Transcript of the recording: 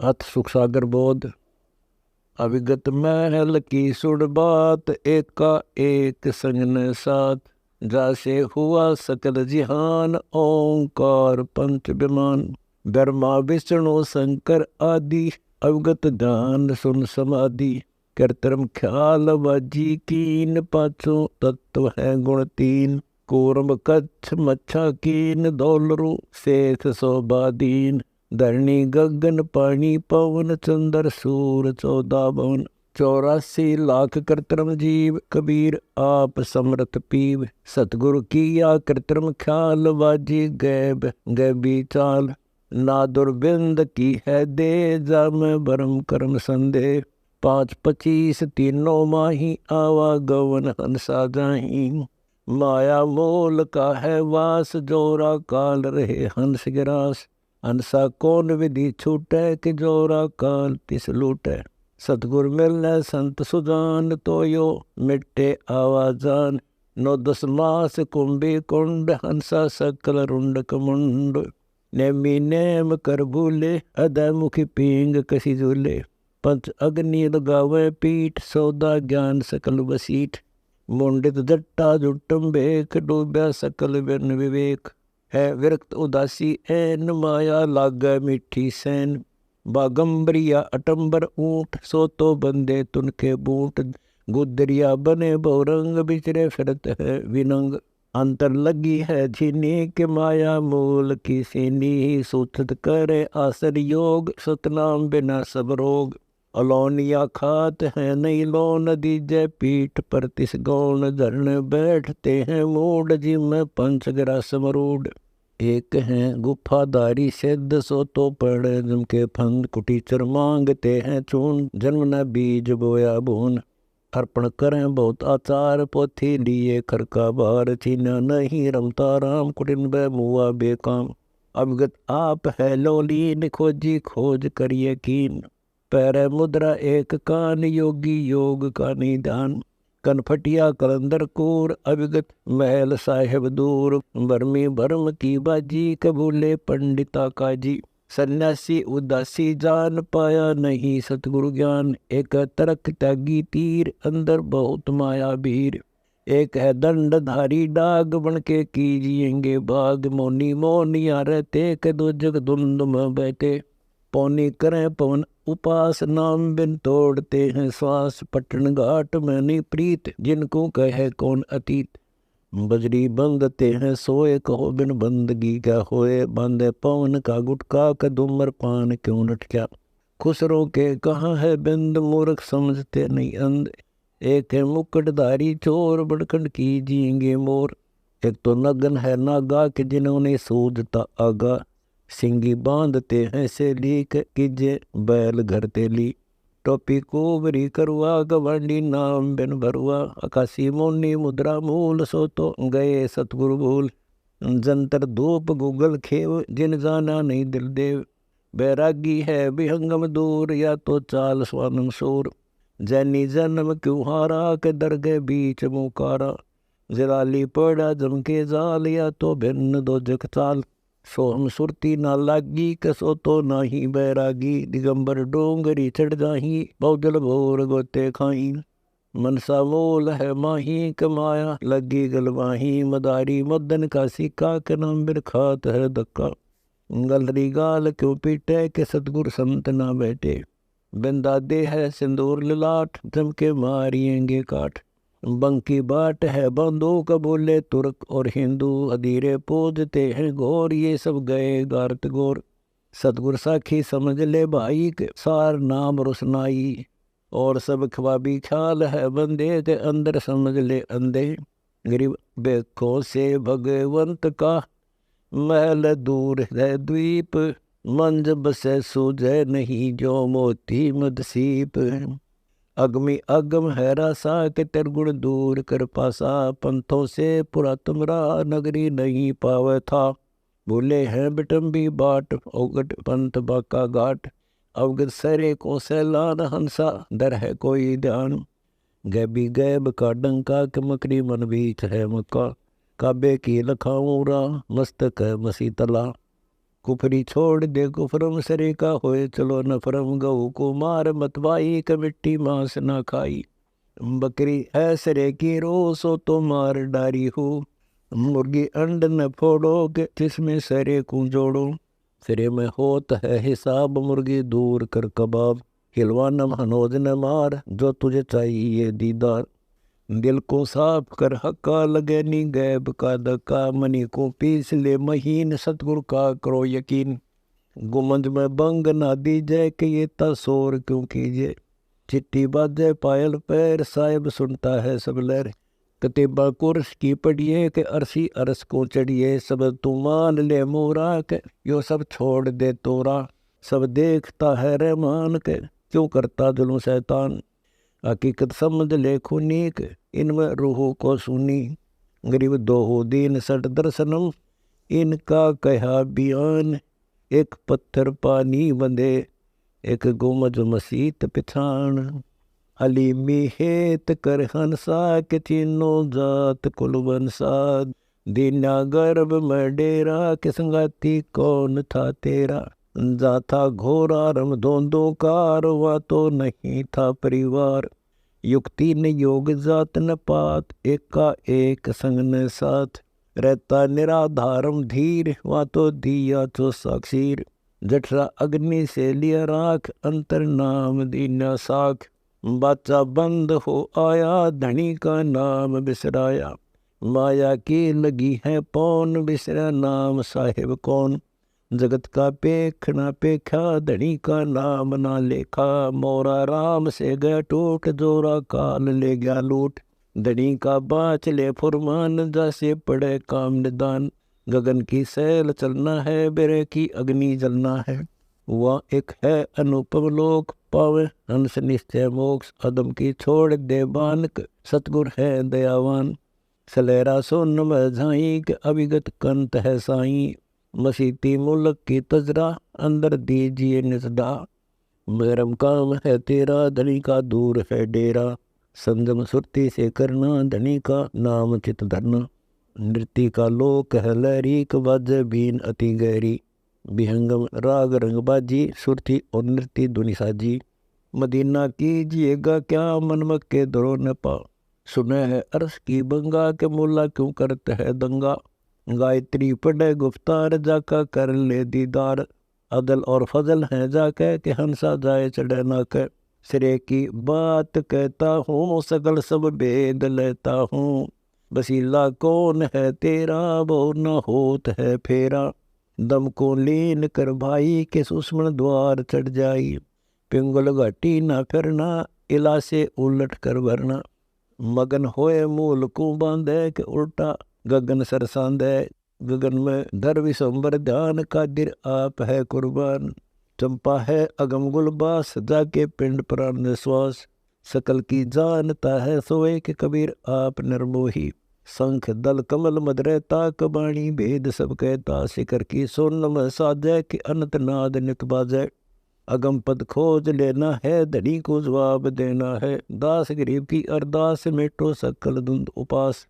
अथ सुख सागर बोध। अविगत महल की सुड़ बात, एका एक संग न साथ। जासे हुआ सकल जिहान, ओंकार पंच विमान। ब्रह्मा विष्णु शंकर आदि, अवगत ध्यान सुन समाधि। कृत्रिम ख्याल वाजी कीन, पांचों तत्व है गुण तीन। कूर्म कच्छ मच्छा कीन, दौलरु शेष शोभादीन। धरणी गगन पानी पवन, चंद्र सूर 14 भवन। 84 लाख कृत्रिम जीव, कबीर आप समर्थ पीव। सतगुरु किया कृत्रिम ख्याल, वाजी गैब गैबी चाल। ना दुर्बिंद की है दे, जाम भरम कर्म संदेह। 5-25 तीनों माही, आवागवन हंसा जाही। माया मोल का है वास, जोरा काल रहे हंस गिरास। हंसा कौन विधि छूटे, कि जोरा काल तिस लूटे। सतगुर मिलने संत सुजान, तो यो मिट्टे आवाजान। 9-10 मास कुंभी कुंड, हंसा सकल रुंड कमुंड। नेमी नेम कर भूले, अदय मुखी पींग कसी झूले। पंच अग्नि लगावे पीठ, सौदा ज्ञान सकल बसीठ। मुंडित जट्टा जुटम बेख, डूबया सकल बिन विवेक। है विरक्त उदासी ऐन, माया लागे मीठी सैन। बागंबरिया अटंबर ऊंट, सो तो बंदे तुनके बूट। गुदरिया बने बहुरंग, बिचरे फिरत है विनंग। अंतर लगी है झीनी, के माया मूल की सीनी। सूथत करे आसर योग, सतनाम बिना सब रोग। अलौनिया खात है नहीं लोन, दीजय पीठ पर तिस गौन। धरने बैठते हैं मूड, जिम पंचग्रा समरूड। एक हैं गुफादारी सिद्ध, सो तो पड़े जिनके फंद। कुटीचर मांगते हैं चून, जन्म न बीज बोया भून। अर्पण करें बहुत आचार, पोथी लिए खरका बार। छीना नहीं रमता राम, कुटिन बै मुआ बेकाम। अवगत आप है लोलीन, खोजी खोज करिए कीन। पैर मुद्रा एक कान, योगी योग का निदान। कनफटिया कलंदर कूर, अविगत महल साहेब दूर। बर्मी भरम की बाजी, कबूले पंडिता काजी। सन्यासी उदासी जान, पाया नहीं सतगुरु ज्ञान। एक तरक त्यागी तीर, अंदर बहुत माया भीर। एक है दंडधारी डाग, बन के कीजिएंगे बाग। मोनी मोनिया रहते, के दो जग धुंध में बैठे। पौनी करें पवन उपास, नाम बिन तोड़ते हैं श्वास। पटन घाट में नहीं प्रीत, जिनको कहे कौन अतीत। बजरी बंदते हैं सोए, कहो बिन बंदगी क्या होए। बांधे पवन का गुटका, कदुमर पान क्यों लटका। खुसरो के कहाँ है बिंद, मूर्ख समझते नहीं अंध। एक है मुकुटधारी चोर, बड़खंड कीजिएंगे मोर। एक तो नगन है नागा, कि जिन्होंने सूझता आगा। सिंगी बांधते हैं से लीक, कीजे बैल घर तेली। टोपी कोबरी करुआ, गवांडी नाम बिन भरुआ। आकाशी मोनी मुद्रा मूल, सो तो गए सतगुरु भूल। जंतर धूप गूगल खेव, जिन जाना नहीं दिल देव। बैरागी है विहंगम दूर, या तो चाल स्वानम सूर। जैनी जन्म क्यों हारा, के दरगे बीच मुकारा। जलाली पड़ा जम के जाल, या तो भिन्न दो जग चाल। सो हम सुरती ना लागी, कसो तो नाही बैरागी। दिगंबर डोंगरी चढ़ जाही, बहुजल भोर गोते खाई। मनसा मोल है माही, कमाया लगी गलवाही। मदारी मदन का सिक्का, के नाम बिन खात है धक्का। गलरी गाल क्यों पीटे, के सतगुर संत ना बैठे। बिंदा दे है सिंदूर ललाट, जम के मारिएंगे काट। बंकी बाट है बंदूक, बोले तुर्क और हिंदू। अधीरे पूजते हैं घोर, ये सब गए गारत गोर। सतगुर साखी समझ ले भाई, के सार नाम रोशनाई। और सब ख्वाबी ख्याल है बंदे, के अंदर समझ ले अंधे। गरीब बेखों से भगवंत का, महल दूर है द्वीप। मंज बसे सूझे नहीं, जो मोती मदसीप। अगमी अगम है रासा, के त्रिगुण दूर कर पासा। पंथों से पुरा तुमरा, नगरी नहीं पावे था। भूले हैं बिटम्बी बाट, अवगट पंथ बाका घाट। अवगत सरे को सैलान, हंसा दर है कोई ध्यान। गैबी गैब का डंका, के मकरी मन बीच है मक्का। काबे की लखाऊरा, मस्तक है मसी तला। कुफरी छोड़ दे कुफरम सरे का होए चलो नफरम, गऊ को मार मतवाई क मिट्टी मांस ना खाई। बकरी है सरे की रोसो तो मार डारी हो, मुर्गी अंड न फोड़ो के जिसमें सरे को जोड़ो। सिरे में होत है हिसाब मुर्गी दूर कर कबाब, हिलवानम हनोज न मार जो तुझे चाहिए दीदार। दिल को साफ कर हक्का लगे नी गैब का धक्का, मनी को पीस ले महीन सतगुरु का करो यकीन। गुमंज में बंग ना दीजे कि ये तसोर क्यों कीजिए, चिट्ठी बाजे पायल पैर साहिब सुनता है सब लहर। कतीबा कुर्स की पढ़िए के अरसी अरस को चढ़िए, सब तू मान ले मोरा के यो सब छोड़ दे तोरा। सब देखता है रहमान के क्यों करता जुल्म शैतान, हकीकत समझ ले खूनी के इनमें रूह को सुनी। गरीब दो दीन सट दर्शनम इनका कहा बयान, एक पत्थर पानी बंदे एक गुमज मसीत पिछाण। हलीमी हेत कर हंसा के तीनों जात कुलवंसा, दीना गर्भ में डेरा के संगाती कौन था तेरा। जाथा घोरा रम दोंदो कार हुआ तो नहीं था परिवार, युक्ति ने योग जात न पात एका एक संग न साथ। रहता निराधारम धीर वहाँ तो दिया तो साक्षीर, जठरा अग्नि से लिया राख अंतर नाम दीना साख। बाचा बंद हो आया धनी का नाम बिसराया, माया की लगी है पौन बिसरा नाम साहिब कौन। जगत का पेखना पेखा धनी का नाम ना लेखा, मोरा राम से गया टूट जोरा काल ले गया लूट। धनी का बाच ले फुरमान जैसे पड़े काम निदान, गगन की सैल चलना है बेरे की अग्नि जलना है। वह एक है अनुपम लोक पावे हंस निश्चय मोक्ष, अदम की छोड़ दे बानक सतगुर है दयावान। सलेरा सोन में झाई के अविगत कंत है साई, मसीती मुल्क की तजरा अंदर दीजिए निसदा। मेरम काम है तेरा धनी का दूर है डेरा, संजम सुरती से करना धनी का नाम चित धरना। नृत्य का लोक है लहरी क बाजे बीन अति गहरी, विहंगम राग रंग बाजी सुरती और नृत्य धुनि साजी। मदीना कीजिएगा क्या मन मक्के दरो न पा, सुने है अर्श की बंगा के मुल्ला क्यों करते है दंगा। गायत्री पढ़े गुफ्तार जाका कर ले दीदार, अदल और फजल है जाके के हंसा जाए चढ़े ना के। सिरे की बात कहता हूँ सकल सब भेद लेता हूँ, बसीला कौन है तेरा वो न होत है फेरा। दम को लीन कर भाई के सुषमण द्वार चढ़ जाई, पिंगल घाटी न फिरना इला से उलट कर भरना। मगन होए मूल को बांधे के उल्टा गगन सरसांदे, गगन में धर विशंबर ध्यान कादिर आप है कुर्बान। चंपा है अगम गुलबास जाके पिंड प्राण निश्वास, सकल की जानता है सोए के कबीर आप निर्मोही। शंख दल कमल मद रहता कबाणी भेद सब कहता, शिखर की सोन में साजय के अनंत नाद नित बाजय। अगम पद खोज लेना है धनी को जवाब देना है, दास गरीब की अरदास मिटो सकल धुंध उपास।